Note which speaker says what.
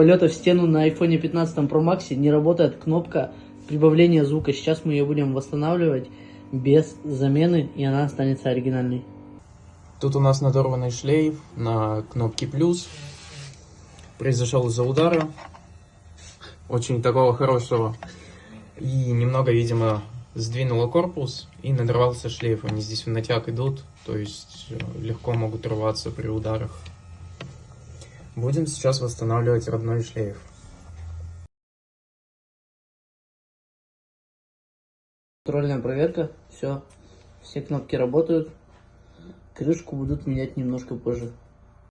Speaker 1: Полета в стену на iPhone 15 Pro Max не работает кнопка прибавления звука. Сейчас мы ее будем восстанавливать без замены, и она останется оригинальной.
Speaker 2: Тут у нас надорванный шлейф на кнопке плюс. Произошел из-за удара. Очень такого хорошего. И немного, видимо, сдвинуло корпус и надорвался шлейф. Они здесь в натяг идут, то есть легко могут рваться при ударах. Будем сейчас восстанавливать родной шлейф.
Speaker 1: Контрольная проверка. Все кнопки работают. Крышку будут менять немножко позже.